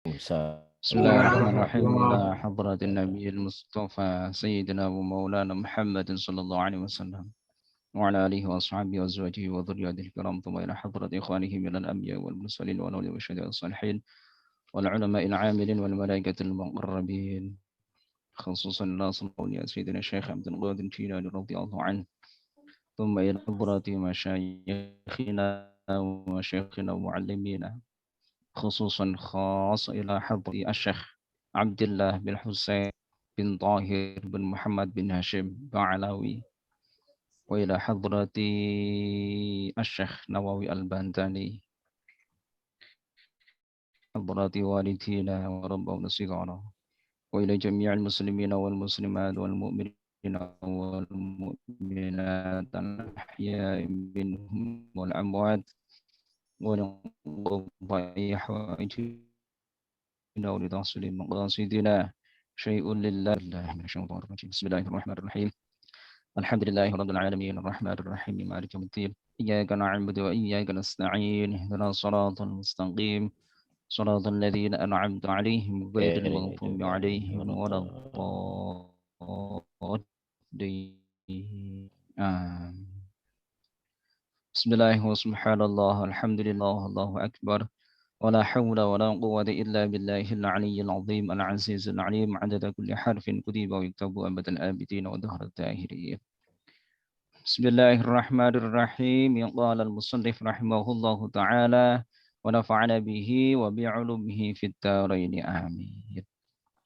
بسم الله الرحمن الرحيم إلى حضرة النبي المصطفى سيدنا ومولانا محمد صلى الله عليه وسلم وعلى آله وأصحابه وأزواجه وذريته الكرام ثم إلى حضرة إخوانه من الأنبياء والمرسلين والأولياء والشهداء والصالحين والعلماء العاملين والملائكة المقربين خصوصا الله صلى الله عليه سيدنا الشيخ عبد القادر الجيلاني رضي الله عنه ثم إلى حضرة مشايخنا ومشايخنا ومعلمينا خصوصا خاص إلى حضرة الشيخ عبد الله بن حسين بن طاهر بن محمد بن هاشم بعلاوي وإلى حضرة الشيخ نووي البنداني حضرة والدينا وربنا صغارا وإلى جميع المسلمين والمسلمات والمؤمنين والمؤمنات الأحياء منهم والأموات ونقضي حوائجنا ولتحصيل مقاصدنا شيء لله من الشيطان الرجيم بسم الله الرحمن الرحيم الحمد لله رب العالمين الرحمن الرحيم مالك يوم الدين إياك نعبد وإياك نستعين اهدنا الصراط المستقيم صراط الذين أنعمت عليهم غير المغضوب عليهم ولا الضالين بسم الله وسبحان الله الحمد لله الله أكبر ولا حول ولا قوة إلا بالله العلي العظيم العزيز العليم عدد كل حرف كتب ويكتب أبد الآبدين ودهر الداهرين بسم الله الرحمن الرحيم قال المصنف رحمه الله تعالى ونفعنا به وبعلومه في الدارين آمين.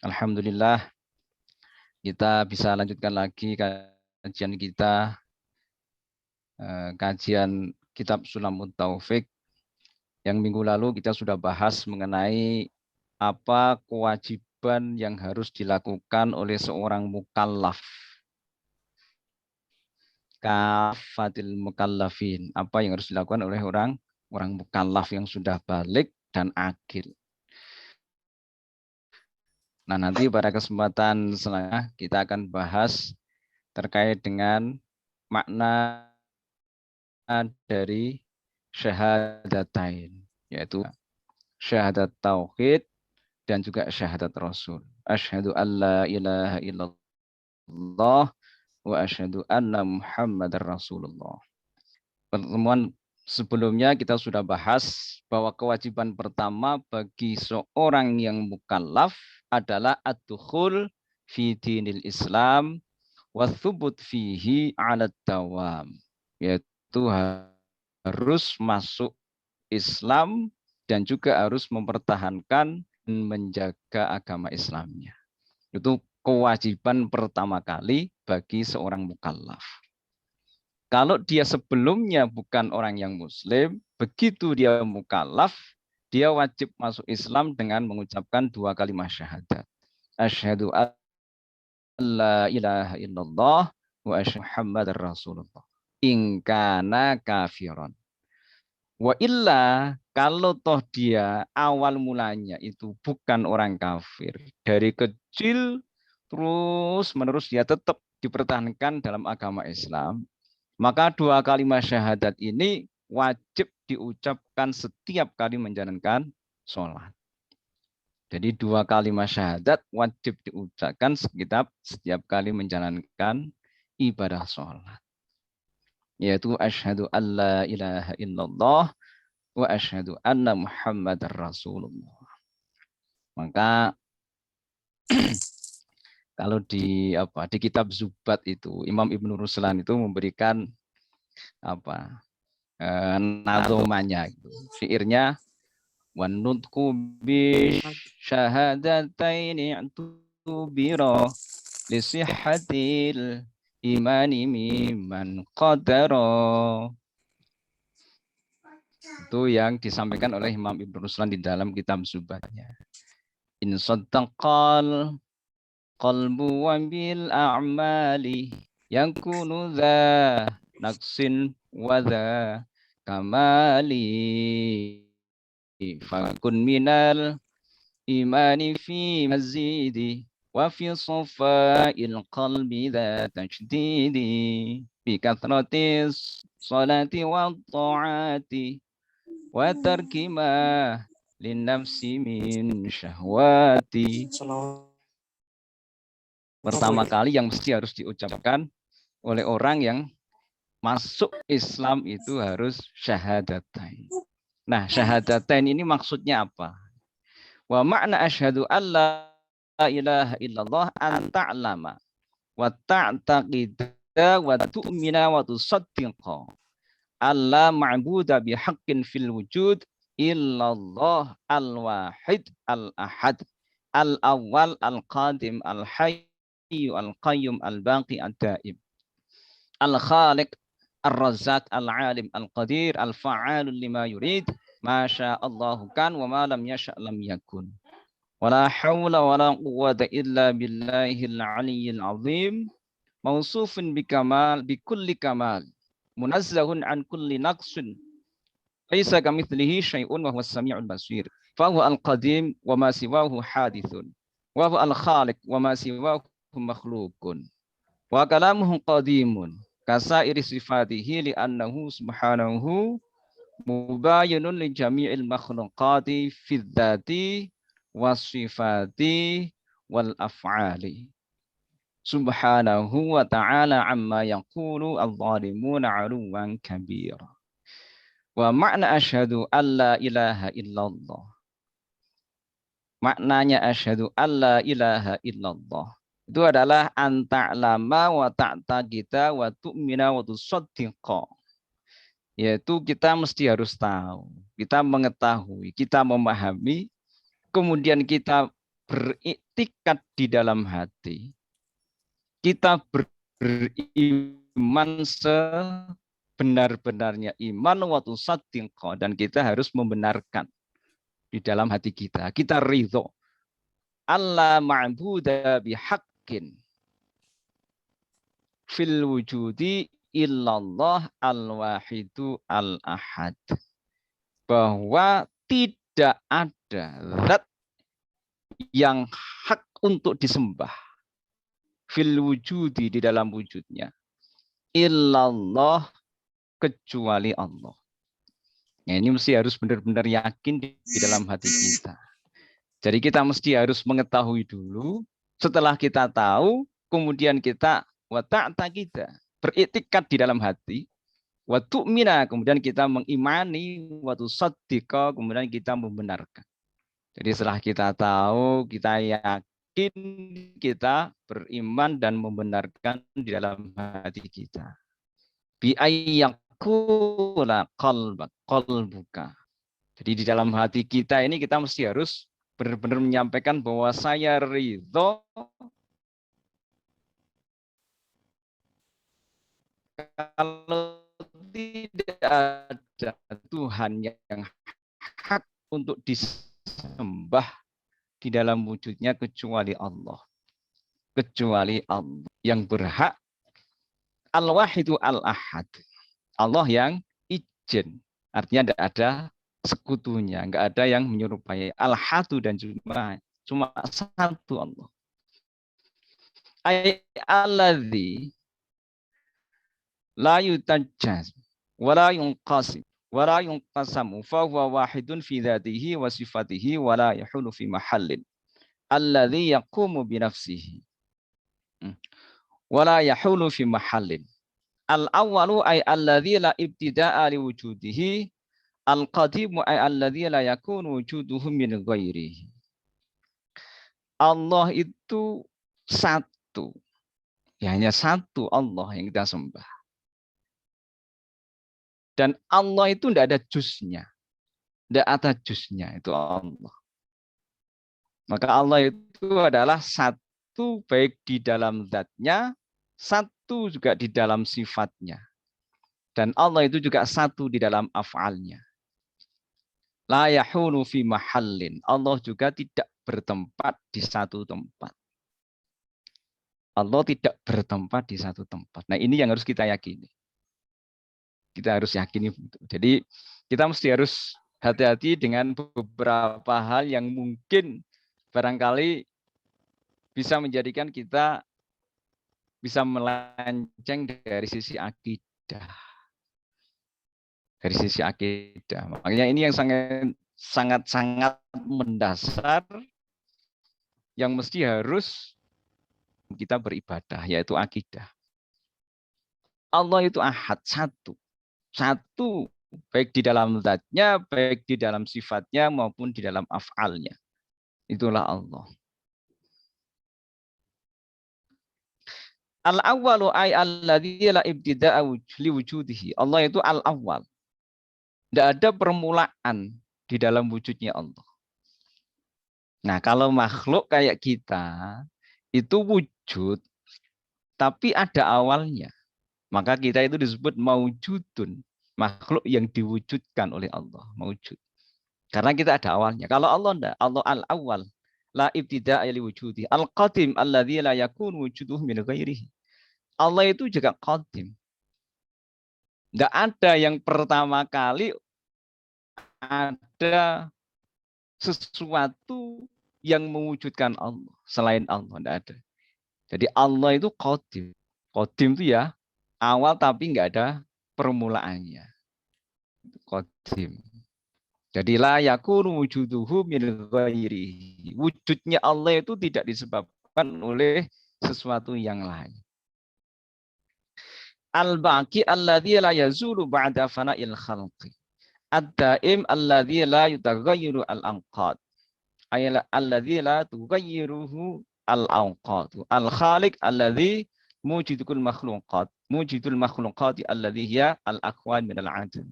Alhamdulillah kita bisa lanjutkan lagi kajian kita kajian kitab Sulamut Taufik. Yang minggu lalu kita sudah bahas mengenai apa kewajiban yang harus dilakukan oleh seorang mukallaf. Kafatil mukallafin, apa yang harus dilakukan oleh orang mukallaf yang sudah balik dan akil. Nah, nanti pada kesempatan selanjutnya kita akan bahas terkait dengan makna dari syahadatain, yaitu syahadat tauhid dan juga syahadat rasul. Asyhadu alla ilaha illallah wa asyhadu anna muhammadar rasulullah. Pertemuan sebelumnya kita sudah bahas bahwa kewajiban pertama bagi seorang yang mukallaf adalah ad-dukhul fi dinil Islam wa thubut fihi 'ala dawam, yaitu harus masuk Islam dan juga harus mempertahankan dan menjaga agama Islamnya. Itu kewajiban pertama kali bagi seorang mukallaf. Kalau dia sebelumnya bukan orang yang muslim, begitu dia mukallaf, dia wajib masuk Islam dengan mengucapkan 2 kalimat syahadat. Asyhadu an la ilaha illallah wa asyhadu Muhammadar Rasulullah. In kana kafiron. Wa illa, kalau toh dia awal mulanya itu bukan orang kafir, dari kecil terus menerus dia tetap dipertahankan dalam agama Islam, maka 2 kalimat syahadat ini wajib diucapkan setiap kali menjalankan sholat. Jadi 2 kalimat syahadat wajib diucapkan setiap kali menjalankan ibadah sholat. Yaitu asyhadu alla ilaha illallah wa asyhadu anna muhammadar rasulullah. Maka kalau di kitab Zubat itu Imam Ibnu Ruslan itu memberikan nazomanya gitu. Syairnya wa nutqu bi syahadataini tubira li sihhatil imani mimman qadara. Itu yang disampaikan oleh Imam Ibnu Ruslan di dalam kitab Zubatnya. In saddaqal qalbu wa bil a'mali yakunu dha naqsin wa dha kamali fakun minal imani fi mazidi wa fi safa'il qalbi dha tajdidi bi kathratis salati wa ta'ati wa tarki ma linnafsi min syahwati. Pertama kali yang mesti harus diucapkan oleh orang yang masuk Islam itu harus syahadatain. Nah, syahadatain ini maksudnya apa? Wa makna asyhadu alla ilaha illallah an ta'lama wa ta'taqida wa tu'mina wa tusaddiqa alla ma'buda bihaqqin fil wujud illallah al-wahid al-ahad al-awwal al-qadim al-hayyu al-qayyum al-baqi ad-daim al-khaliq ar-razzaq al-alim al-qadir al-fa'alu lima yurid ma sya'allahu kan wa ma lam yasha' lam yakun wala haula wala quwwata illa billahil aliyyil azim mausufun bikamal bikulli kamal munazzahun an kulli naqsin laisa kamitslihi syai'un wa huwas samiul basir fa huwa al-qadim wa ma siwahu hadithun wa huwa al-khaliq wa ma siwahu makhluqun wa kalamuhu qadimun kasairi sifatihi li annahu subhanahu mubayyinun li jami'il makhluqati fi dzati wasifati wal af'ali subhanahu wa ta'ala amma yaqulu adh-dhalimuna 'uluwan kabira. Wa makna asyhadu alla ilaha illallah. Maknanya asyhadu alla ilaha illallah itu adalah anta'lama wa ta'taqida wa tu'mina wa tusaddiqa. Yaitu kita mesti harus tahu, kita mengetahui, kita memahami, kemudian kita beriktikad di dalam hati. Kita beriman sebenar-benarnya iman wa tusaddiqa, dan kita harus membenarkan di dalam hati kita. Kita ridho. Allah ma'buda bihaqqin fil wujudi illallah al-wahidu al-ahad. Bahwa tidak ada zat yang hak untuk disembah fil wujudi di dalam wujudnya illallah kecuali Allah. Nah, ini mesti harus benar-benar yakin di dalam hati kita. Jadi kita mesti harus mengetahui dulu, setelah kita tahu, kemudian kita wa ta'taqida, beriktikad di dalam hati, wa tu'mina, kemudian kita mengimani, wa tusaddiqa, kemudian kita membenarkan. Jadi setelah kita tahu, kita yakin, kita beriman dan membenarkan di dalam hati kita. Bi ayyakula qalbuka. Jadi di dalam hati kita ini kita mesti harus benar-benar menyampaikan bahwa saya ridho kalau tidak ada Tuhan yang hak untuk disembah di dalam wujudnya kecuali Allah. Kecuali Allah yang berhak al-wahidu al-ahad. Allah yang ijen. Artinya tidak ada sekutunya, enggak ada yang menyerupai al-hadu dan cuma satu Allah. Ay alladzi la yutajjaz wa la yunqasim wa la yunqasamu fa huwa wahidun fi dzatihi wa sifatihi wa la yahulu fi mahallin alladzi yaqumu bi nafsihi wa la yahulu fi mahallin. Al-awwalu ay alladzi la ibtida'a li wujudihi al-qadimu ay alladzi la yakunu wujuduhu min ghairihi. Allah itu satu. Ya, hanya satu Allah yang kita sembah. Dan Allah itu tidak ada juznya. Tidak ada juznya, itu Allah. Maka Allah itu adalah satu baik di dalam zatnya, satu juga di dalam sifatnya. Dan Allah itu juga satu di dalam af'alnya. La yahulu fi mahallin. Allah juga tidak bertempat di satu tempat. Allah tidak bertempat di satu tempat. Nah, ini yang harus kita yakini. Kita harus yakini. Jadi kita mesti harus hati-hati dengan beberapa hal yang mungkin barangkali bisa menjadikan kita bisa melenceng dari sisi akidah. Dari sisi akidah. Makanya ini yang sangat sangat-sangat mendasar yang mesti harus kita beribadah, yaitu akidah. Allah itu ahad, satu. Satu, baik di dalam zatnya, baik di dalam sifatnya, maupun di dalam af'alnya. Itulah Allah. Al-awwalu ay alladzi la ibtida'a li wujudihi. Allah itu al-awwal. Tidak ada permulaan di dalam wujudnya Allah. Nah, kalau makhluk kayak kita, itu wujud, tapi ada awalnya. Maka kita itu disebut maujudun. Makhluk yang diwujudkan oleh Allah. Maujud. Karena kita ada awalnya. Kalau Allah enggak, Allah al-awwal. La ibtida'a li wujudi. Al-qadim alladzi la yakun wujuduhu min ghairihi. Allah itu juga qadim. Enggak ada yang pertama kali ada sesuatu yang mewujudkan Allah. Selain Allah, enggak ada. Jadi Allah itu qadim. Qadim itu ya awal tapi enggak ada permulaannya. Qadim. Jadi la yakunu wujuduhu min ghairihi. Wujudnya Allah itu tidak disebabkan oleh sesuatu yang lain. Al-baqi alladzi la yazulu ba'da fana'il khalqi. Ad-daim alladzi la yutaghayyiru al-anqad. Ayla alladzi la tughayyiruhu al-anqad. Al-khaliq alladzi mujidul makhluqat. Mujidul makhluqati alladzi hiya al-aqwan min al-'adam.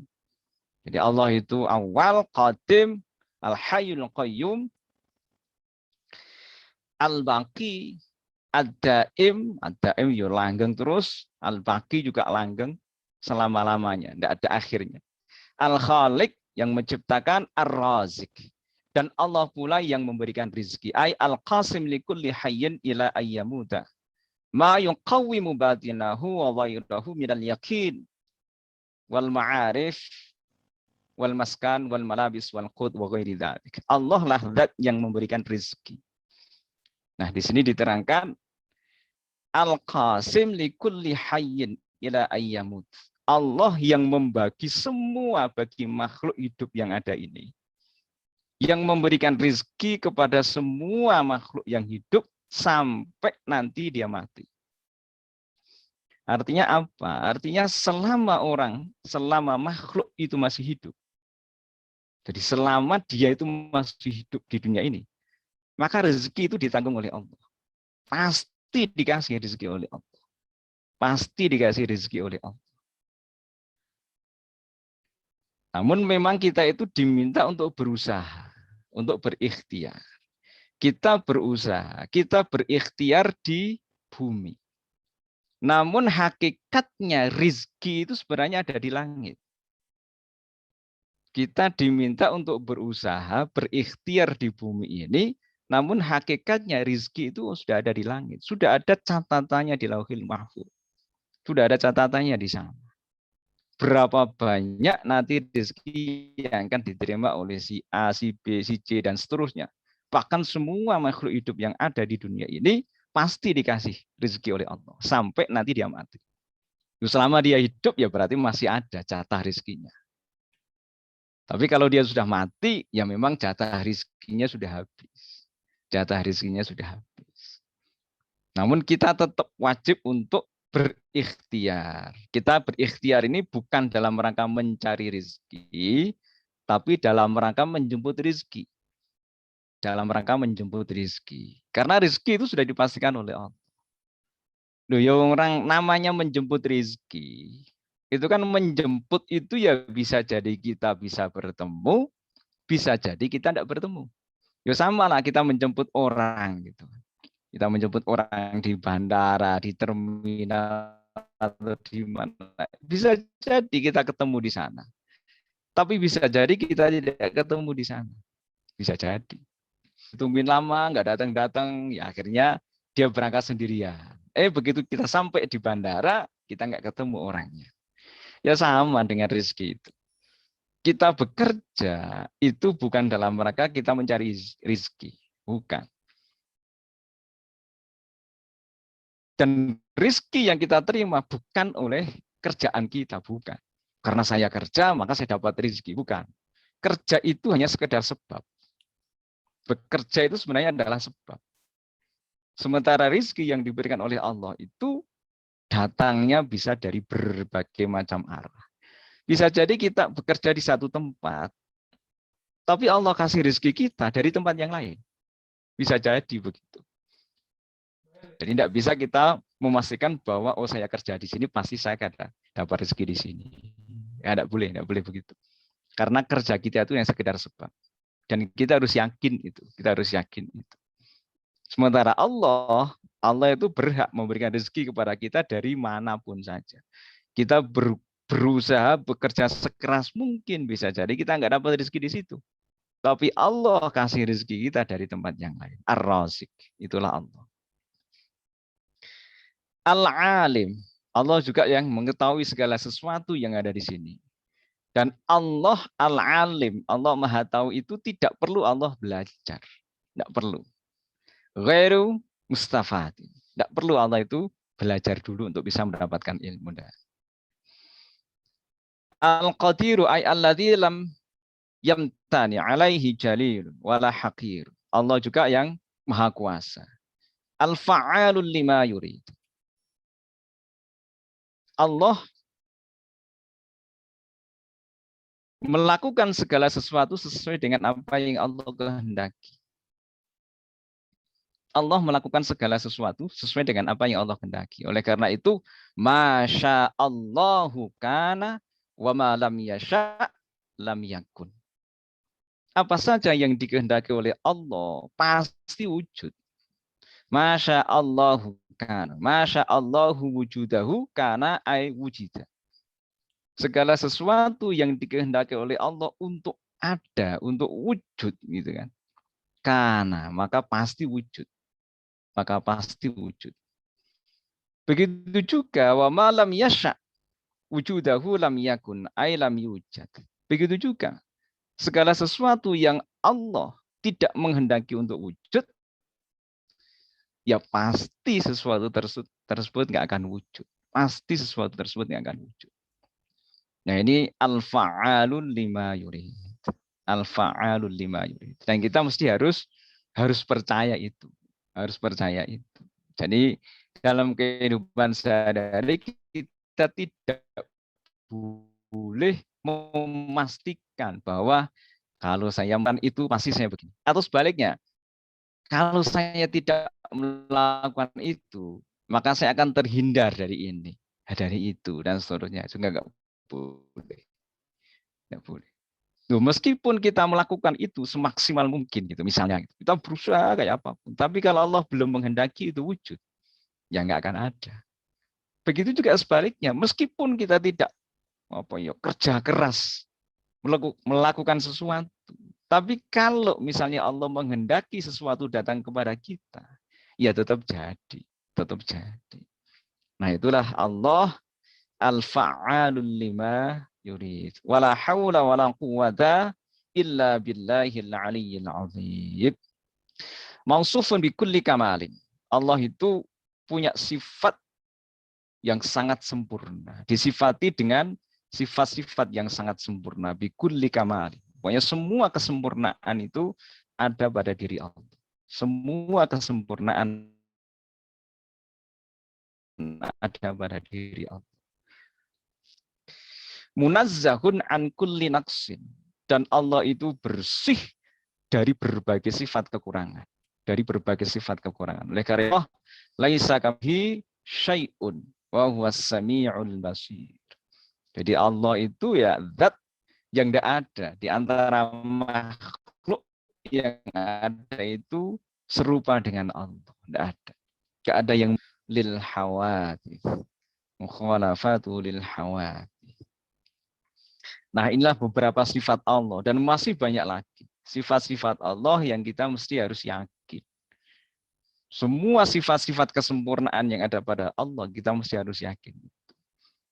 Jadi Allah itu awal, qadim, al-hayyul qayyum, al-baqi, ad-daim, ad-daim ya langgeng terus, al-baqi juga langgeng selama-lamanya, tidak ada akhirnya. Al-khaliq yang menciptakan, ar-razik. Dan Allah pula yang memberikan rizki. Ay al-qasim li kulli hayyin ila ayyamuda. Ma yuqawwimu batinahu wa dhahirahu minal yakin wal ma'arif wal maskan wal malabis wal qut wa ghairi dzalik. Allah lah zat yang memberikan rezeki. Nah, di sini diterangkan al-qasim li kulli hayyin ila ayyamut. Allah yang membagi semua bagi makhluk hidup yang ada ini. Yang memberikan rezeki kepada semua makhluk yang hidup sampai nanti dia mati. Artinya apa? Artinya selama makhluk itu masih hidup. Jadi selama dia itu masih hidup di dunia ini, maka rezeki itu ditanggung oleh Allah. Pasti dikasih rezeki oleh Allah. Pasti dikasih rezeki oleh Allah. Namun memang kita itu diminta untuk berusaha, untuk berikhtiar. Kita berusaha, kita berikhtiar di bumi. Namun hakikatnya rezeki itu sebenarnya ada di langit. Kita diminta untuk berusaha, berikhtiar di bumi ini, namun hakikatnya rizki itu sudah ada di langit. Sudah ada catatannya di Lauhil Mahfuz. Sudah ada catatannya di sana. Berapa banyak nanti rezeki yang akan diterima oleh si A, si B, si C, dan seterusnya. Bahkan semua makhluk hidup yang ada di dunia ini pasti dikasih rezeki oleh Allah. Sampai nanti dia mati. Selama dia hidup ya berarti masih ada jatah rezekinya. Tapi kalau dia sudah mati, ya memang jatah rizkinya sudah habis. Jatah rizkinya sudah habis. Namun kita tetap wajib untuk berikhtiar. Kita berikhtiar ini bukan dalam rangka mencari rizki, tapi dalam rangka menjemput rizki. Dalam rangka menjemput rizki. Karena rizki itu sudah dipastikan oleh Allah. Loh, ya orang namanya menjemput rizki. Itu kan menjemput itu ya bisa jadi kita bisa bertemu, bisa jadi kita tidak bertemu. Ya sama lah kita menjemput orang gitu. Kita menjemput orang di bandara, di terminal atau di mana. Bisa jadi kita ketemu di sana. Tapi bisa jadi kita tidak ketemu di sana. Bisa jadi. Tungguin lama, nggak datang-datang, ya akhirnya dia berangkat sendirian. Begitu kita sampai di bandara, kita nggak ketemu orangnya. Ya sama dengan rezeki itu. Kita bekerja itu bukan dalam rangka kita mencari rezeki, bukan. Dan rezeki yang kita terima bukan oleh kerjaan kita, bukan. Karena saya kerja maka saya dapat rezeki, bukan. kerja itu hanya sekedar sebab. Bekerja itu sebenarnya adalah sebab. Sementara rizki yang diberikan oleh Allah itu datangnya bisa dari berbagai macam arah. Bisa jadi kita bekerja di satu tempat, tapi Allah kasih rezeki kita dari tempat yang lain. Bisa jadi begitu. Jadi tidak bisa kita memastikan bahwa oh saya kerja di sini pasti saya akan dapat rezeki di sini. Ya tidak boleh begitu. Karena kerja kita itu yang sekedar sebab. Dan kita harus yakin itu. Kita harus yakin itu. Sementara Allah itu berhak memberikan rezeki kepada kita dari manapun saja. Kita berusaha bekerja sekeras mungkin bisa jadi kita nggak dapat rezeki di situ. Tapi Allah kasih rezeki kita dari tempat yang lain. Ar-Razik. Itulah Allah. Al-Alim. Allah juga yang mengetahui segala sesuatu yang ada di sini. Dan Allah Al-Alim. Allah Maha Tahu itu tidak perlu Allah belajar. Tidak perlu. Ghairu mustafadin. Tidak perlu Allah itu belajar dulu untuk bisa mendapatkan ilmu. Al-Qadiru ay alladzi lam yamtani alaihi jalil wala haqir. Allah juga yang maha kuasa. Al-fa'alul lima yurid. Allah melakukan segala sesuatu sesuai dengan apa yang Allah kehendaki. Allah melakukan segala sesuatu sesuai dengan apa yang Allah kehendaki. Oleh karena itu, masya Allahu kana wa ma lam yasha lam yakun. Apa saja yang dikehendaki oleh Allah pasti wujud. Masya Allahu kana, masya Allahu wujudahu kana ay wujida. Segala sesuatu yang dikehendaki oleh Allah untuk ada, untuk wujud, gitu kan? Kana, maka pasti wujud. Maka pasti wujud. Begitu juga wa malam yasha wujudahu lam yakun ay lam yujad. Begitu juga segala sesuatu yang Allah tidak menghendaki untuk wujud, ya pasti sesuatu tersebut nggak akan wujud. Pasti sesuatu tersebut nggak akan wujud. Nah ini al-fa'alun lima yurid. Al-fa'alun lima yurid. Dan kita mesti harus percaya itu. Harus percaya itu. Jadi dalam kehidupan sehari-hari kita tidak boleh memastikan bahwa kalau saya melakukan itu pasti saya begini. Atau sebaliknya, kalau saya tidak melakukan itu, maka saya akan terhindar dari ini, dari itu, dan seterusnya. Juga nggak boleh. Nggak boleh. Loh, meskipun kita melakukan itu semaksimal mungkin, gitu, misalnya kita berusaha kayak apapun, tapi kalau Allah belum menghendaki itu wujud, ya nggak akan ada. Begitu juga sebaliknya, meskipun kita tidak kerja keras melakukan sesuatu, tapi kalau misalnya Allah menghendaki sesuatu datang kepada kita, ya tetap jadi, tetap jadi. Nah itulah Allah al-fa'alul lima yurid. Wala haula wala quwata illa billahil aliyyil azim. Mausufun bi kulli kamalin. Allah itu punya sifat yang sangat sempurna. Disifati dengan sifat-sifat yang sangat sempurna. Bi kulli kamalin. Pokoknya semua kesempurnaan itu ada pada diri Allah. Semua kesempurnaan ada pada diri Allah. Munazzahun an kulli naqsin. Dan Allah itu bersih dari berbagai sifat kekurangan. Dari berbagai sifat kekurangan. Oleh karena Allah, laisa kamhi syai'un wa huwas sami'ul basir. Jadi Allah itu ya zat yang tidak ada di antara makhluk yang ada itu serupa dengan Allah. Tidak ada. Tidak ada yang lil hawadits. Mukhalafatu lil hawadits. Nah, inilah beberapa sifat Allah dan masih banyak lagi. Sifat-sifat Allah yang kita mesti harus yakin. Semua sifat-sifat kesempurnaan yang ada pada Allah kita mesti harus yakin.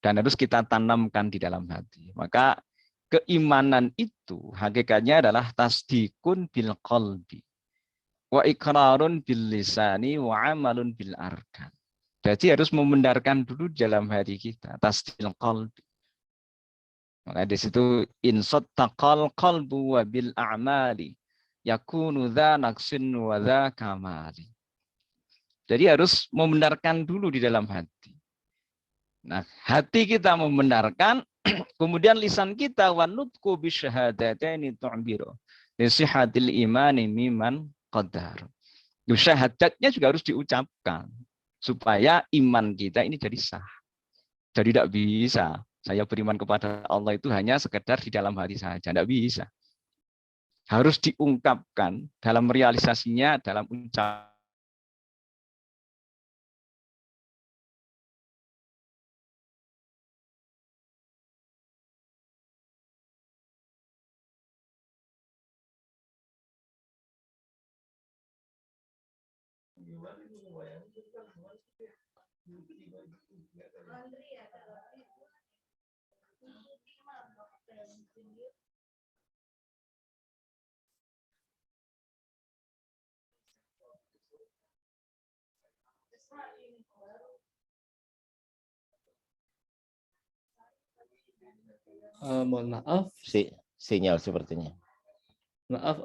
Dan harus kita tanamkan di dalam hati. Maka keimanan itu hakikatnya adalah tasdikun bil qalbi. Wa iqrarun bil lisani wa amalun bil arkan. Jadi harus membenarkan dulu dalam hati kita. Tasdikul qalbi. Maka di situ insot taqal qalbu wa bil a'mali yakunu dza naqsin wa dza kamali. Jadi harus membenarkan dulu di dalam hati. Nah, hati kita membenarkan, kemudian lisan kita wanutku bisyahadataini tu'biru li sihhatil imani miman qadar. Syahadatnya juga harus diucapkan supaya iman kita ini jadi sah. Jadi tidak bisa saya beriman kepada Allah itu hanya sekedar di dalam hati saja, tidak bisa. Harus diungkapkan dalam realisasinya, dalam ucapan. Mohon maaf. Sinyal sepertinya. Maaf.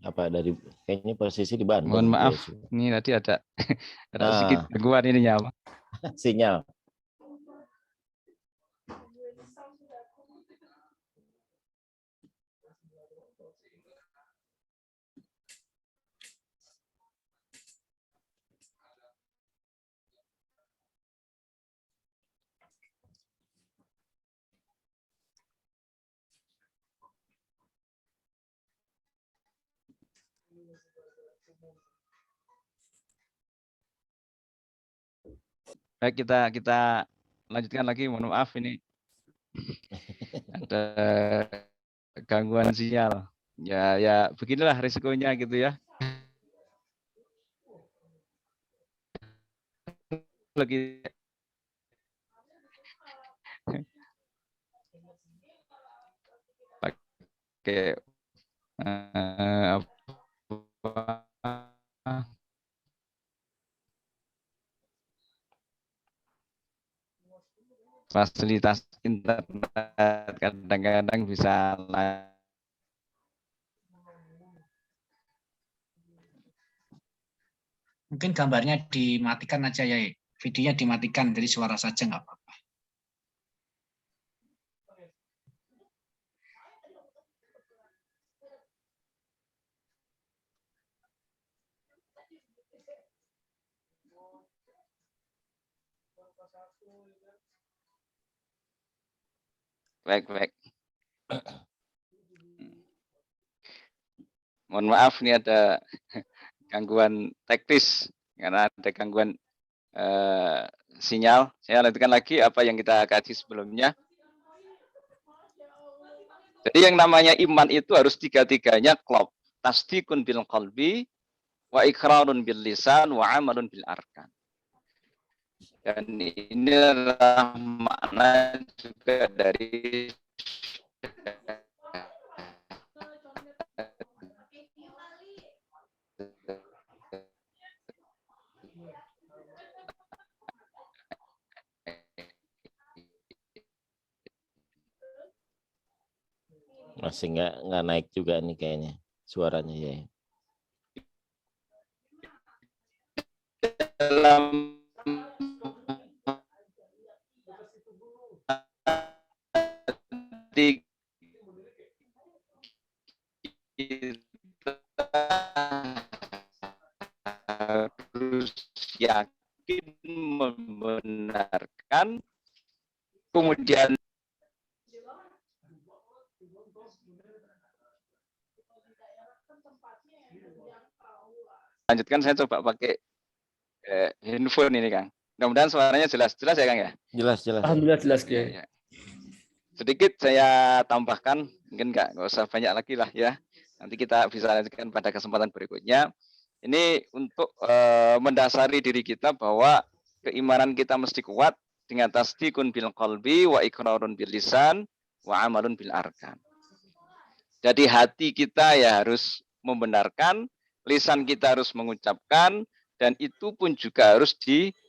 Apa dari kayaknya posisi di Bandung. Mohon maaf, ini tadi ada sedikit gangguan ininya, Pak. Sinyal. Baik, kita lanjutkan lagi. Mohon maaf ini ada gangguan sinyal. Ya beginilah risikonya gitu ya. Lagi pakai fasilitas internet kadang-kadang bisa mungkin gambarnya dimatikan aja ya, videonya dimatikan, jadi suara saja nggak apa-apa. Baik. Mohon maaf, ini ada gangguan teknis karena ada gangguan sinyal. Saya lanjutkan lagi apa yang kita kaji sebelumnya. Jadi yang namanya iman itu harus tiga-tiganya klop. Tasdikun bil qalbi, wa ikrarun bil lisan, wa amalun bil arkan. Dan ini adalah makna juga dari masih nggak naik juga nih kayaknya suaranya ya. Dalam harus yakin membenarkan, kemudian lanjutkan. Saya coba pakai handphone ini, Kang. Mudah-mudahan suaranya jelas ya, Kang ya. Jelas. Alhamdulillah jelas ya. Sedikit saya tambahkan, mungkin nggak usah banyak lagi lah ya. Nanti kita bisa lanjutkan pada kesempatan berikutnya. Ini untuk mendasari diri kita bahwa keimanan kita mesti kuat dengan tasdiqun bil qalbi wa iqrarun bil lisan wa amalun bil arkan. Jadi hati kita ya harus membenarkan, lisan kita harus mengucapkan, dan itu pun juga harus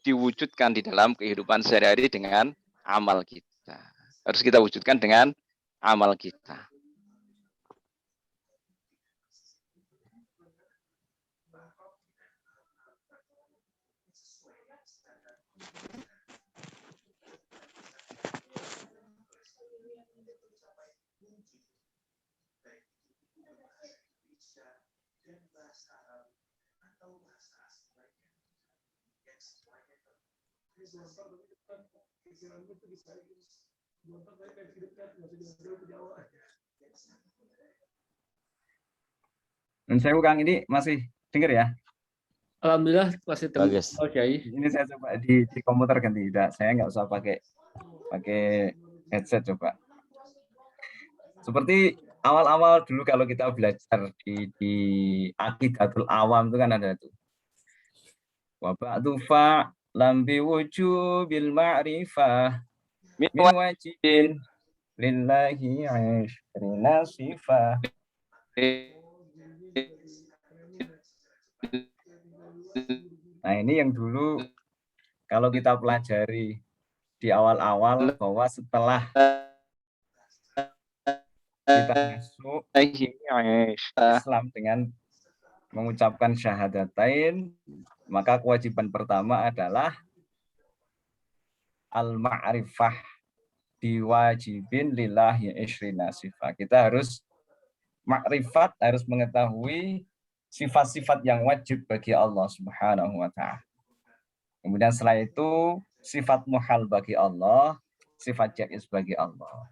diwujudkan di dalam kehidupan sehari-hari dengan amal kita. Harus kita wujudkan dengan amal kita. Dan saya Kang ini masih dengar ya? Alhamdulillah masih Bagus. Oh, Kiai. Ini saya coba di komputer ganti, tidak. Saya nggak usah pakai headset coba. Seperti awal-awal dulu kalau kita belajar di Aqidatul Awam itu kan ada tuh. Wa ba'du fa lambi wujubil ma'rifah min wajibin lillahi ashrina sifah. Nah ini yang dulu kalau kita pelajari di awal-awal bahwa setelah kita masuk Islam dengan mengucapkan syahadatain, maka kewajiban pertama adalah al-ma'rifah diwajibin lillahi ishrina sifat. Kita harus makrifat, harus mengetahui sifat-sifat yang wajib bagi Allah Subhanahu wa ta'ala. Kemudian setelah itu sifat muhal bagi Allah, sifat jaiz bagi Allah.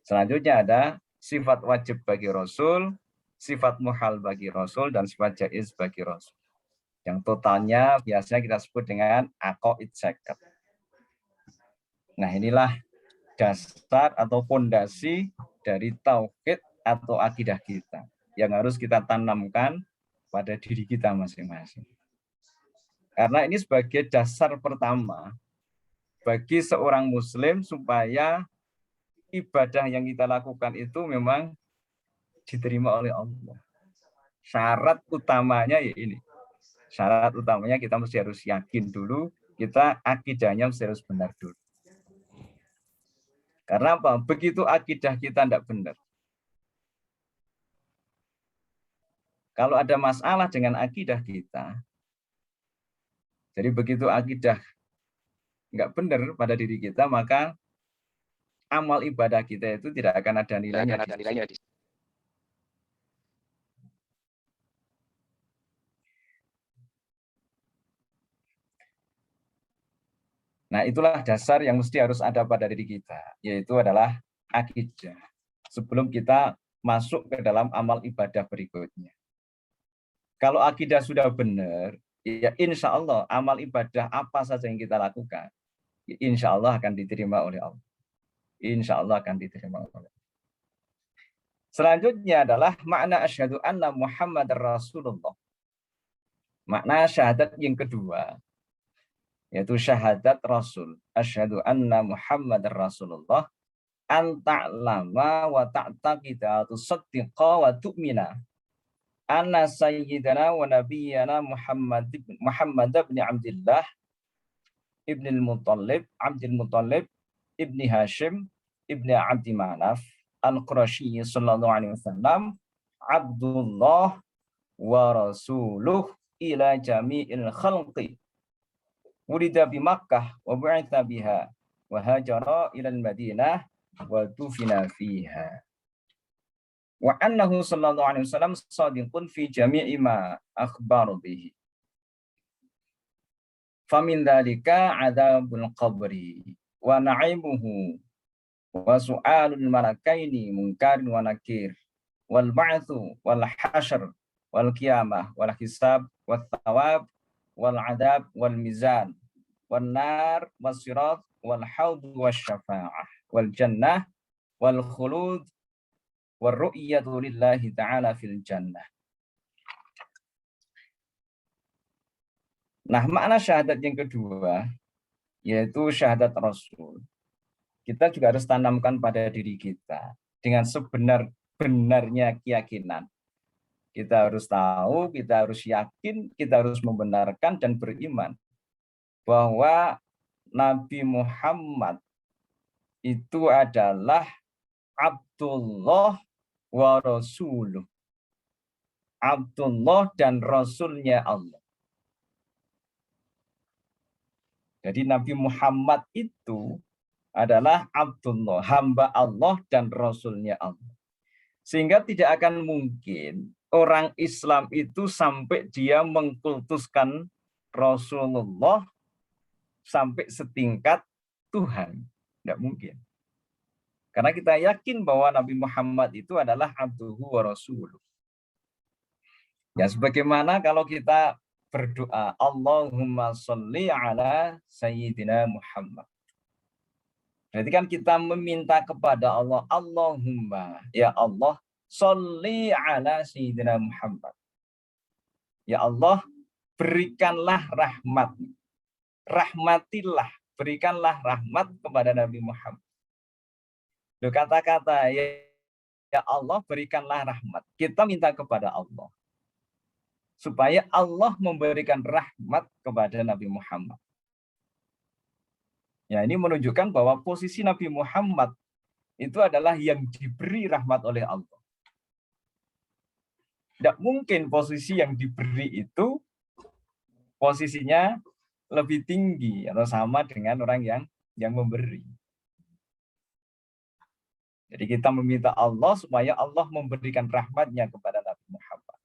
Selanjutnya ada sifat wajib bagi Rasul, sifat muhal bagi Rasul, dan sifat jaiz bagi Rasul. Yang totalnya biasanya kita sebut dengan aqaid zakat. Nah inilah dasar atau fondasi dari tauhid atau akidah kita yang harus kita tanamkan pada diri kita masing-masing. Karena ini sebagai dasar pertama bagi seorang muslim supaya ibadah yang kita lakukan itu memang diterima oleh Allah. Syarat utamanya ya ini. Syarat utamanya kita mesti harus yakin dulu, kita akidahnya mesti harus benar dulu. Karena apa? Begitu akidah kita tidak benar. Kalau ada masalah dengan akidah kita, jadi begitu akidah nggak benar pada diri kita, maka amal ibadah kita itu tidak akan ada nilainya. Nah, itulah dasar yang mesti harus ada pada diri kita, yaitu adalah akidah. Sebelum kita masuk ke dalam amal ibadah berikutnya. Kalau akidah sudah benar, ya insya Allah amal ibadah apa saja yang kita lakukan, ya insya Allah akan diterima oleh Allah. Insya Allah akan diterima oleh Allah. Selanjutnya adalah makna asyhadu anna Muhammadar Rasulullah. Makna syahadat yang kedua, yaitu syahadat Rasul. Asyhadu anna Muhammadar Rasulullah. Anta'lama wa ta'taqida tusaddiqa wa tu'mina. Anna sayyidana wa nabiyyana Muhammad ibn Abdullah ibn al-Muttalib, Abdul Muttalib, ibn Hashim, ibn Abdi Manaf, al-Qurashi sallallahu alaihi wasallam, Abdullah wa rasuluh ila jami'il khalqi. Wulida bi Makkah wa bu'itha biha wa hajara ila al-Madinah wa dufina fiha. Wa annahu sallallahu alaihi wasallam sadiqun fi jami'i ma akhbaru bihi. Famin dzalika adzabul qabri wa na'imuhu wa su'alul malakaini munkarin wa nakir wal ba'tsu wal hasyr wal qiyamah wal hisab wat thawab wal adab wal mizan wan nar was sirat wal haud was syafa'ah wal jannah wal khulud war ru'yatu lillahi ta'ala fil jannah. Nah, makna syahadat yang kedua yaitu syahadat Rasul. Kita juga harus tanamkan pada diri kita dengan sebenar-benarnya keyakinan. Kita harus tahu, kita harus yakin, kita harus membenarkan dan beriman bahwa Nabi Muhammad itu adalah Abdullah wa Rasuluh. Abdullah dan Rasulnya Allah. Jadi Nabi Muhammad itu adalah Abdullah, hamba Allah dan Rasulnya Allah. Sehingga tidak akan mungkin orang Islam itu sampai dia mengkultuskan Rasulullah sampai setingkat Tuhan. Tidak mungkin. Karena kita yakin bahwa Nabi Muhammad itu adalah abduhu wa rasuluh. Ya, sebagaimana kalau kita berdoa, Allahumma sholli ala Sayyidina Muhammad. Berarti kan kita meminta kepada Allah, Allahumma, ya Allah, sholli ala Sayyidina Muhammad. Ya Allah, berikanlah rahmat. Rahmatilah, berikanlah rahmat kepada Nabi Muhammad. Loh, kata-kata ya Allah, berikanlah rahmat. Kita minta kepada Allah supaya Allah memberikan rahmat kepada Nabi Muhammad. Ya, ini menunjukkan bahwa posisi Nabi Muhammad itu adalah yang diberi rahmat oleh Allah. Tidak mungkin posisi yang diberi itu posisinya lebih tinggi atau sama dengan orang yang memberi. Jadi kita meminta Allah supaya Allah memberikan rahmatnya kepada Nabi Muhammad.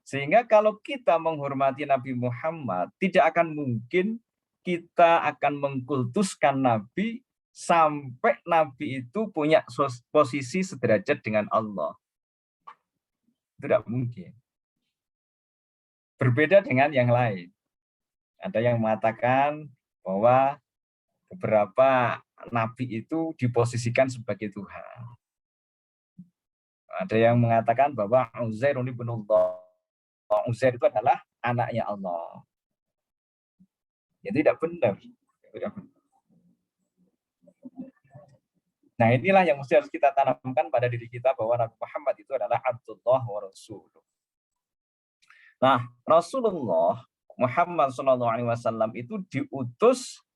Sehingga kalau kita menghormati Nabi Muhammad, tidak akan mungkin kita akan mengkultuskan Nabi sampai Nabi itu punya posisi sederajat dengan Allah. Tidak mungkin. Berbeda dengan yang lain. Ada yang mengatakan bahwa beberapa Nabi itu diposisikan sebagai Tuhan. Ada yang mengatakan bahwa Uzair ibnullah. Uzair itu adalah anaknya Allah. Ya, tidak benar. Nah, inilah yang mesti harus kita tanamkan pada diri kita bahwa Nabi Muhammad itu adalah Abdullah wa Rasuluh. Nah, Rasulullah Muhammad SAW itu diutus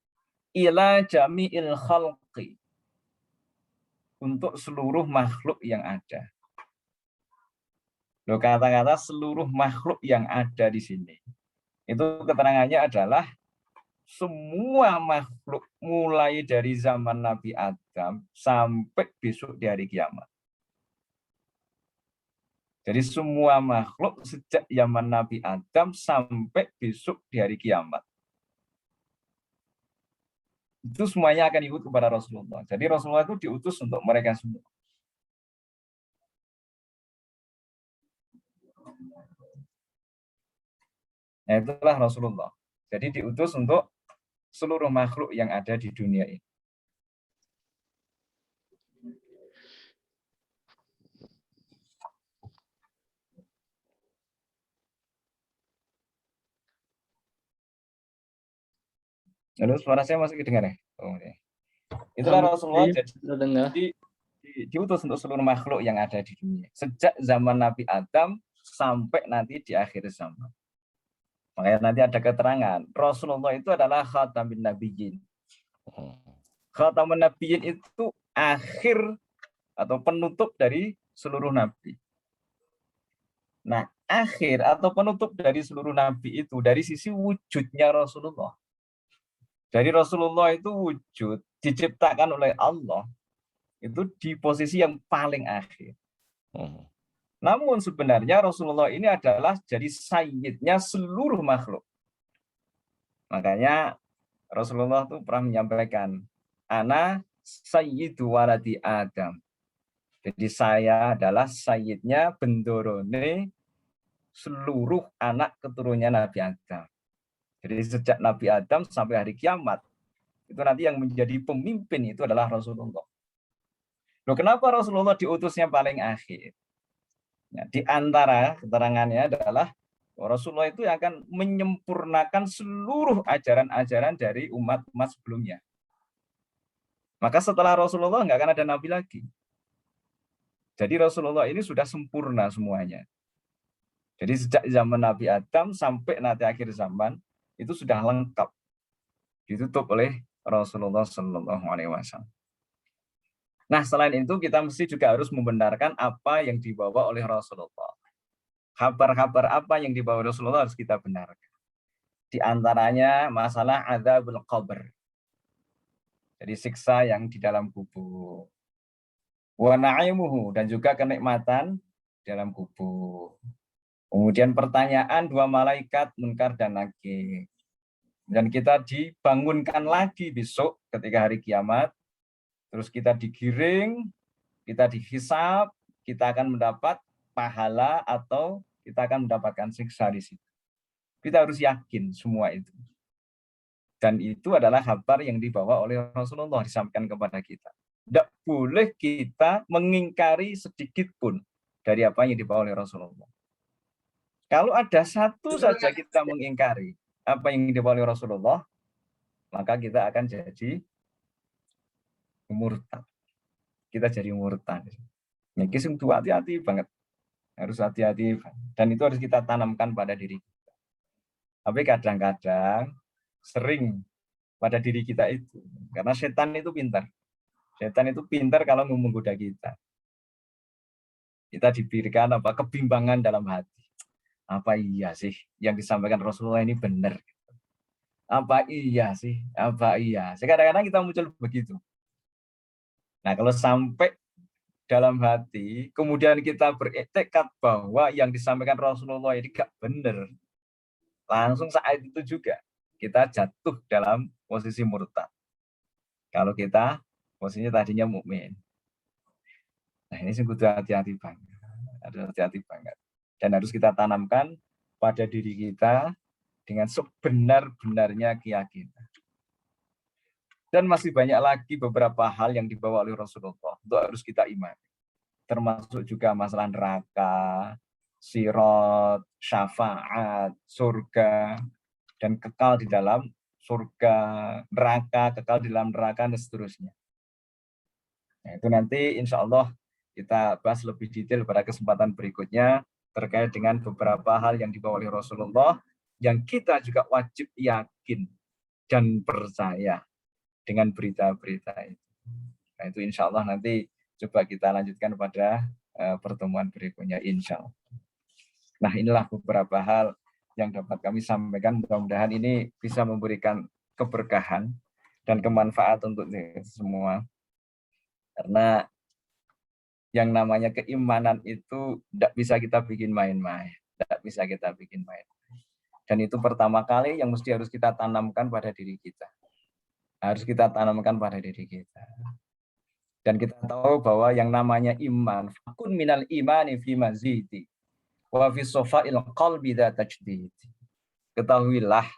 ila jami'il khalqi, untuk seluruh makhluk yang ada. Loh, kata-kata seluruh makhluk yang ada di sini, itu keterangannya adalah semua makhluk mulai dari zaman Nabi Adam sampai besok di hari kiamat. Jadi semua makhluk sejak zaman Nabi Adam sampai besok di hari kiamat. Itu semuanya akan ikut kepada Rasulullah. Jadi Rasulullah itu diutus untuk mereka semua. Nah, itulah Rasulullah. Jadi diutus untuk seluruh makhluk yang ada di dunia ini. Lalu suara saya masih kedengar ya? Oh, ya. Itulah Rasulullah jadi diutus untuk seluruh makhluk yang ada di dunia. Sejak zaman Nabi Adam sampai nanti di akhir zaman. Makanya nanti ada keterangan, Rasulullah itu adalah khatamin nabiyyin. Khatamun nabiyyin itu akhir atau penutup dari seluruh nabi. Nah, akhir atau penutup dari seluruh nabi itu dari sisi wujudnya Rasulullah. Jadi Rasulullah itu wujud diciptakan oleh Allah itu di posisi yang paling akhir. Namun sebenarnya Rasulullah ini adalah jadi sayyidnya seluruh makhluk. Makanya Rasulullah itu pernah menyampaikan, Ana sayyidu waladi Adam. Jadi saya adalah sayyidnya bendorone seluruh anak keturunannya Nabi Adam. Jadi sejak Nabi Adam sampai hari kiamat, itu nanti yang menjadi pemimpin itu adalah Rasulullah. Loh, kenapa Rasulullah diutusnya paling akhir? Nah, di antara keterangannya adalah Rasulullah itu yang akan menyempurnakan seluruh ajaran-ajaran dari umat-umat sebelumnya. Maka setelah Rasulullah nggak akan ada nabi lagi. Jadi Rasulullah ini sudah sempurna semuanya. Jadi sejak zaman Nabi Adam sampai nanti akhir zaman itu sudah lengkap ditutup oleh Rasulullah Shallallahu Alaihi Wasallam. Nah, selain itu kita mesti juga harus membenarkan apa yang dibawa oleh Rasulullah. Kabar-kabar apa yang dibawa Rasulullah harus kita benarkan. Di antaranya masalah adzabul qabr. Jadi siksa yang di dalam kubur. Wa na'imuhu, dan juga kenikmatan dalam kubur. Kemudian pertanyaan dua malaikat Munkar dan Nakir. Dan kita dibangunkan lagi besok ketika hari kiamat. Terus kita digiring, kita dihisab, kita akan mendapat pahala atau kita akan mendapatkan siksa di situ. Kita harus yakin semua itu. Dan itu adalah kabar yang dibawa oleh Rasulullah, disampaikan kepada kita. Tidak boleh kita mengingkari sedikit pun dari apa yang dibawa oleh Rasulullah. Kalau ada satu saja kita mengingkari apa yang dibawa oleh Rasulullah, maka kita akan jadi murtad. Kita jadi murtad. Ini kisah hati-hati banget. Harus hati-hati. Dan itu harus kita tanamkan pada diri kita. Tapi kadang-kadang sering pada diri kita itu. Karena setan itu pintar. Setan itu pintar kalau menggoda kita. Kita diberikan kebimbangan dalam hati. Apa iya sih yang disampaikan Rasulullah ini benar? Apa iya sih? Apa iya? Kadang-kadang kita muncul begitu. Nah, kalau sampai dalam hati, kemudian kita bertekad bahwa yang disampaikan Rasulullah ini gak benar, langsung saat itu juga kita jatuh dalam posisi murtad. Kalau kita posisinya tadinya mukmin. Nah, ini sungguh hati-hati banget. Harus hati-hati banget. Dan harus kita tanamkan pada diri kita dengan sebenar-benarnya keyakinan. Dan masih banyak lagi beberapa hal yang dibawa oleh Rasulullah untuk harus kita imani. Termasuk juga masalah neraka, sirat, syafaat, surga, dan kekal di dalam surga, neraka, kekal di dalam neraka, dan seterusnya. Nah, itu nanti insya Allah kita bahas lebih detail pada kesempatan berikutnya terkait dengan beberapa hal yang dibawa oleh Rasulullah yang kita juga wajib yakin dan percaya dengan berita-berita itu. Nah, itu insya Allah nanti coba kita lanjutkan pada pertemuan berikutnya insya Allah. Nah, inilah beberapa hal yang dapat kami sampaikan. Mudah-mudahan ini bisa memberikan keberkahan dan kemanfaatan untuk semua. Karena yang namanya keimanan itu tidak bisa kita bikin main-main. Tidak bisa kita bikin main-main. Dan itu pertama kali yang mesti harus kita tanamkan pada diri kita. Harus kita tanamkan pada diri kita. Dan kita tahu bahwa yang namanya iman, fakun minal imani fi mazidi wa fi sofa'il qalbi tajdid. Ketahuilah,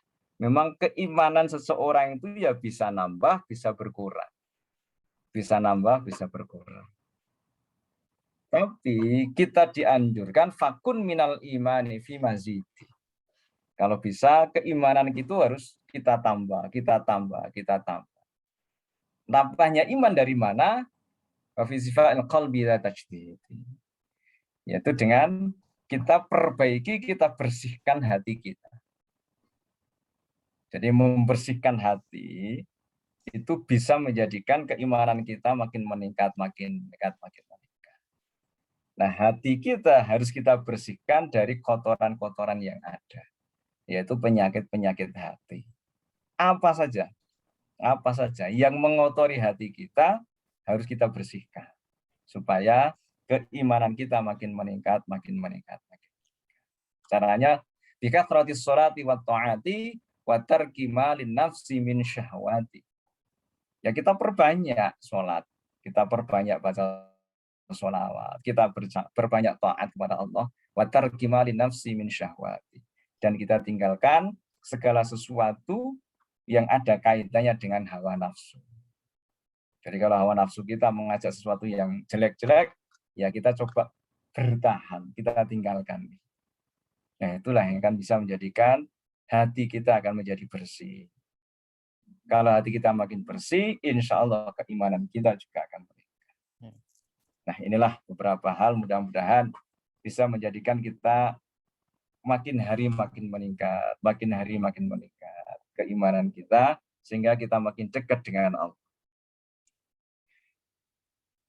memang keimanan seseorang itu ya bisa nambah, bisa berkurang. Bisa nambah, bisa berkurang. Tapi kita dianjurkan fakun minal imani fi mazidi. Kalau bisa keimanan itu harus kita tambah, kita tambah, kita tambah. Tambahnya iman dari mana? Yaitu dengan kita perbaiki, kita bersihkan hati kita. Jadi membersihkan hati itu bisa menjadikan keimanan kita makin meningkat, makin meningkat, makin meningkat. Nah, hati kita harus kita bersihkan dari kotoran-kotoran yang ada, yaitu penyakit-penyakit hati. Apa saja yang mengotori hati kita harus kita bersihkan supaya keimanan kita makin meningkat, makin meningkat. Caranya bikathratis sholati wat taati wa tarki ma lin nafsi min syahwati. Ya kita perbanyak sholat, kita perbanyak baca sholawat, kita perbanyak taat kepada Allah, wa tarki ma lin nafsi min syahwati. Dan kita tinggalkan segala sesuatu yang ada kaitannya dengan hawa nafsu. Jadi kalau hawa nafsu kita mengajak sesuatu yang jelek-jelek, ya kita coba bertahan, kita tinggalkan. Nah, itulah yang akan bisa menjadikan hati kita akan menjadi bersih. Kalau hati kita makin bersih, insya Allah keimanan kita juga akan meningkat. Nah, inilah beberapa hal mudah-mudahan bisa menjadikan kita makin hari makin meningkat, makin hari makin meningkat keimanan kita, sehingga kita makin dekat dengan Allah.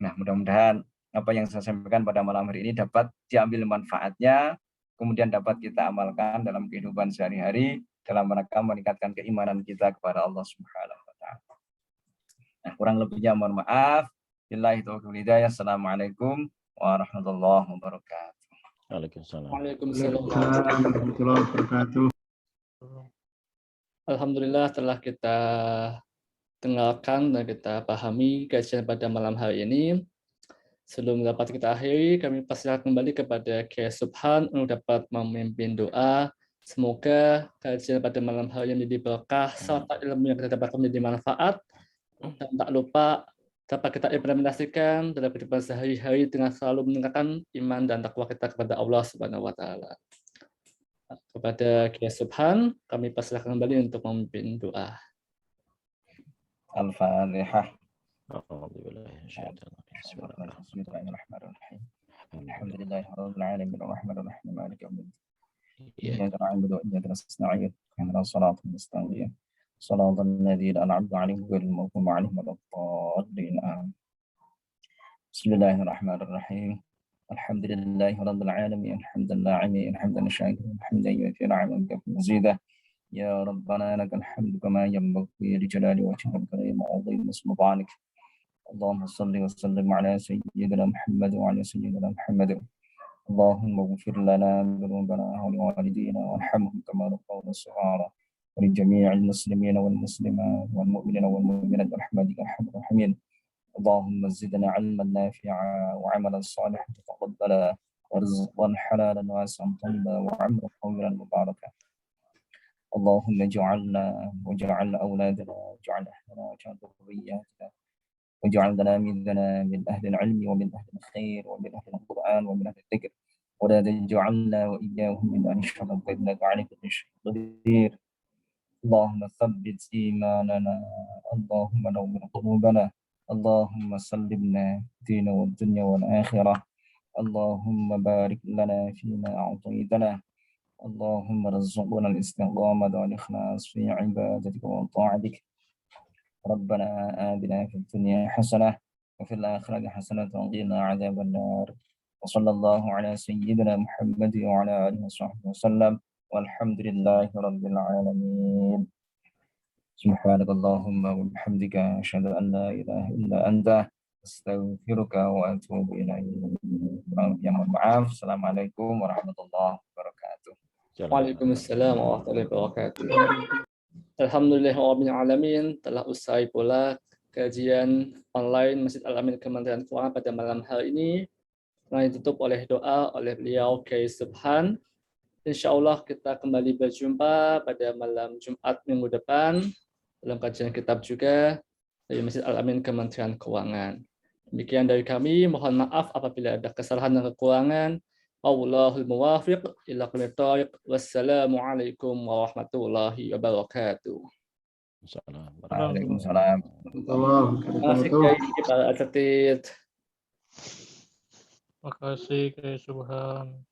Nah, mudah-mudahan apa yang saya sampaikan pada malam hari ini dapat diambil manfaatnya, kemudian dapat kita amalkan dalam kehidupan sehari-hari, dalam rangka meningkatkan keimanan kita kepada Allah Subhanahu wa Ta'ala. Nah, kurang lebihnya mohon maaf. Billahi taufiq wal hidayah. Assalamualaikum warahmatullahi wabarakatuh. Waalaikumsalam. Waalaikumsalam. warahmatullahi wabarakatuh. Alhamdulillah telah kita dengarkan dan kita pahami kajian pada malam hari ini. Sebelum dapat kita akhiri, kami persilakan kembali kepada Kiai Subhan untuk dapat memimpin doa. Semoga kajian pada malam hari ini menjadi berkah serta ilmu yang kita dapatkan menjadi manfaat. Dan tak lupa dapat kita implementasikan dalam kehidupan sehari-hari dengan selalu meningkatkan iman dan takwa kita kepada Allah Subhanahu wa Ta'ala. Kepada Kiai Subhan, kami persilakan kembali untuk memimpin doa. Al-Fatihah. Bismillahirrahmanirrahim. Bismillahirrahmanirrahim. Alhamdulillahirabbil alamin arrahmanir rahim maliki yaumiddin. Iya. Iyyaka na'budu wa iyyaka nasta'in. Ihdinas siratal mustaqim. Shiratal ladzina an'amta 'alaihim ghairil maghdubi 'alaihim waladdallin. Amin. Bismillahirrahmanirrahim. Alhamdulillahirabbil alamin hamdan na'imin hamdan syakiran hamdan yu'ti ni'aman mazidah. Ya Rabbana lakal hamdu kama yanbaghi li jalali wajhikal karim wa 'azimi sultanik. Allahumma salli wa sallim ala sayyidina Muhammad wa ala sayyidina Muhammad. Allahumma ighfir lana dhunubana wa li walidina warhamhum kama rabbawna shighara. Wa li jami'il muslimina wal muslimat wal mu'minina wal mu'minat birahmatika arhamar rahimin. Allahumma zidna 'ilman nafi'a wa 'amalan salihan mutaqabbala wa rizqan halalan wasi'an tayyiban wa 'umran tawilan mubarakan. Allahumma ij'alna waj'al awladana waj'al ahlana waj'al dhurriyyatina waj'al talamidana min ahli al-'ilmi wa min ahli al-khair wa min ahli al-Qur'an wa min ahli al-dhikr wa la taj'alna wa iyyahum min ahli ash-sharr innaka 'ala kulli shay'in qadir. Allahumma thabbit imanana, Allahumma nawwir qulubana, Allahumma sallimna dina wad dunya wal akhirah. Allahumma barik lana fima a'taytana. اللهم ارزقنا الاستقامة والإخلاص في عبادتك وطاعتك. ربنا آتنا في الدنيا حسنة وفي الآخرة حسنة وقنا عذاب النار. وصلى الله على سيدنا محمد وعلى آله وصحبه وسلم والحمد لله رب العالمين. سبحانك اللهم وبحمدك أشهد أن لا إله إلا أنت أستغفرك وأتوب إليك. Maaf. Assalamualaikum warahmatullahi wabarakatuh. Waalaikumsalam warahmatullahi wabarakatuh. Alhamdulillahirabbil alamin, telah usai pula kajian online Masjid Al-Amin Kementerian Keuangan pada malam hari ini. Telah ditutup oleh doa oleh beliau Kiai Subhan. Insyaallah kita kembali berjumpa pada malam Jumat minggu depan dalam kajian kitab juga dari Masjid Al-Amin Kementerian Keuangan. Demikian dari kami, mohon maaf apabila ada kesalahan dan kekurangan. Wallahul muwaffiq ila aqwamit thoriq. Wassalamualaikum warahmatullahi wabarakatuh. Waalaikumsalam. Terima kasih Kiai para atlet. Terima kasih Kiai Subhan.